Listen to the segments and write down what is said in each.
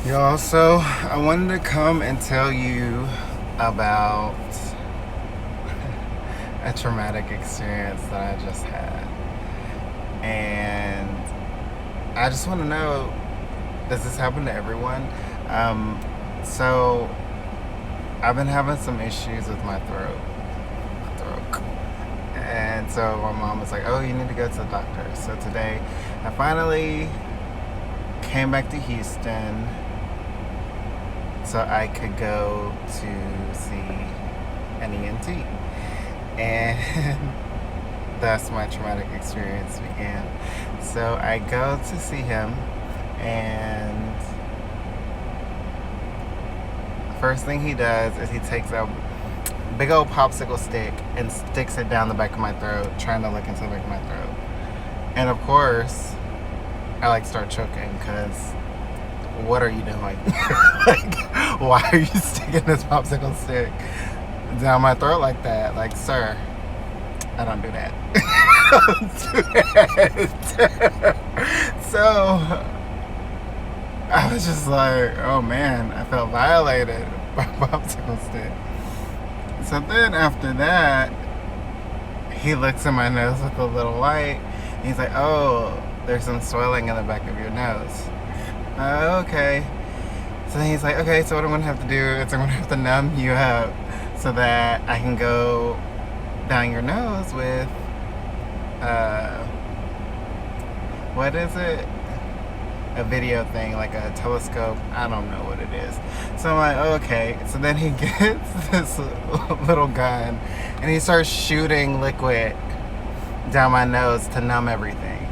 Y'all, so I wanted to come and tell you about a traumatic experience that I just had. And I just want to know, does this happen to everyone? So I've been having some issues with my throat. And so my mom was like, oh, you need to go to the doctor. So today I finally came back to Houston so I could go to see an ENT. And thus my traumatic experience began. So I go to see him, and first thing he does is he takes a big old popsicle stick and sticks it down the back of my throat, trying to look into the back of my throat. And of course, I start choking because what are you doing? Like, why are you sticking this popsicle stick down my throat like that? Like, sir, I don't do that. I don't do that. So I was just like, oh man, I felt violated by popsicle stick. So then after that, he looks in my nose with a little light. And he's like, oh, there's some swelling in the back of your nose. Okay. So then he's like, okay, so what I'm going to have to do is I'm going to have to numb you up so that I can go down your nose with, what is it? A video thing, like a telescope. I don't know what it is. So I'm like, okay. So then he gets this little gun and he starts shooting liquid down my nose to numb everything.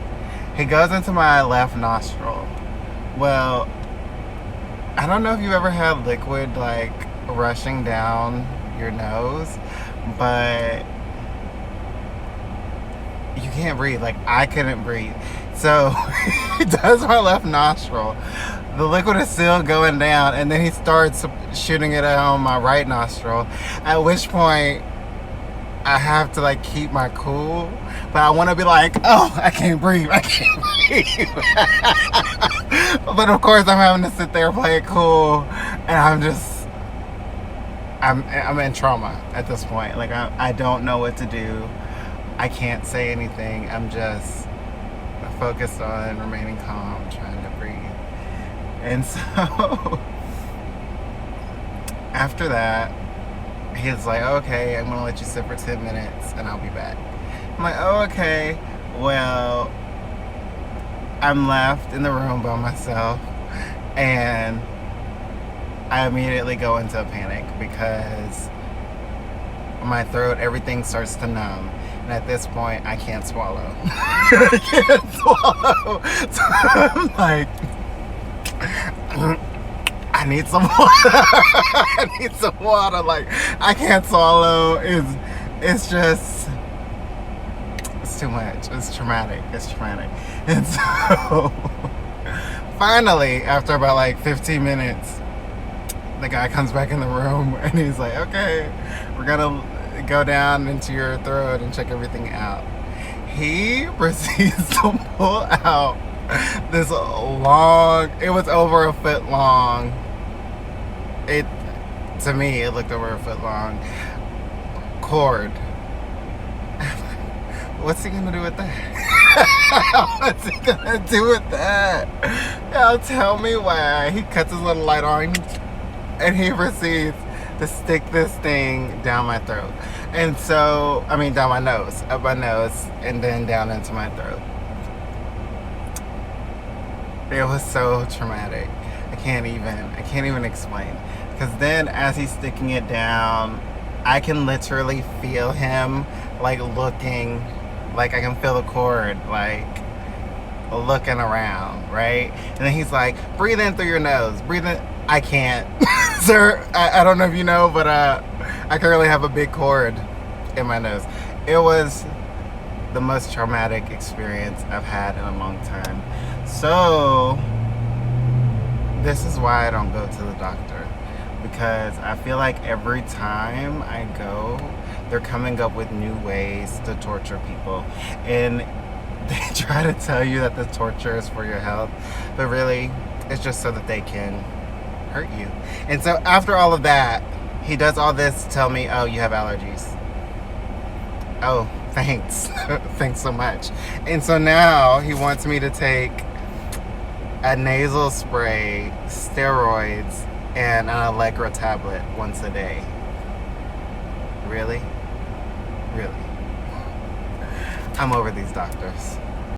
He goes into my left nostril. Well, I don't know if you ever had liquid like rushing down your nose, but you can't breathe. Like, I couldn't breathe. So he does my left nostril. The liquid is still going down, and then he starts shooting it on my right nostril. At which point, I have to like keep my cool, but I want to be like, oh, I can't breathe. I can't breathe. But of course, I'm having to sit there and play it cool, and I'm in trauma at this point. Like, I don't know what to do. I can't say anything. I'm just focused on remaining calm, trying to breathe. And so after that, he's like, okay, I'm gonna let you sit for 10 minutes and I'll be back. I'm like, oh, okay. Well, I'm left in the room by myself, and I immediately go into a panic because my throat, everything starts to numb. And at this point, I can't swallow. I can't swallow. So I'm like, I need some water. I need some water. Like, I can't swallow. It's just, it's too much. It's traumatic. It's traumatic. And so, finally, after about like 15 minutes, the guy comes back in the room and he's like, okay, we're gonna go down into your throat and check everything out. He proceeds to pull out this long, it was over a foot long. To me, it looked over a foot long cord. What's he gonna do with that? What's he gonna do with that? Y'all tell me why. He cuts his little light on and he proceeds to stick this thing down my throat. And so, I mean, down my nose, up my nose, and then down into my throat. It was so traumatic. I can't even explain. Because then as he's sticking it down, I can literally feel him like looking, like I can feel the cord, like looking around, right? And then he's like, breathe in through your nose, breathe in. I can't. Sir, I don't know if you know, but I currently have a big cord in my nose. It was the most traumatic experience I've had in a long time. So this is why I don't go to the doctor, because I feel like every time I go, they're coming up with new ways to torture people, and they try to tell you that the torture is for your health, but really it's just so that they can hurt you. And so after all of that, he does all this to tell me, oh, you have allergies. Oh, thanks. Thanks so much. And so now he wants me to take a nasal spray, steroids, and an Allegra tablet once a day. Really? Really? I'm over these doctors.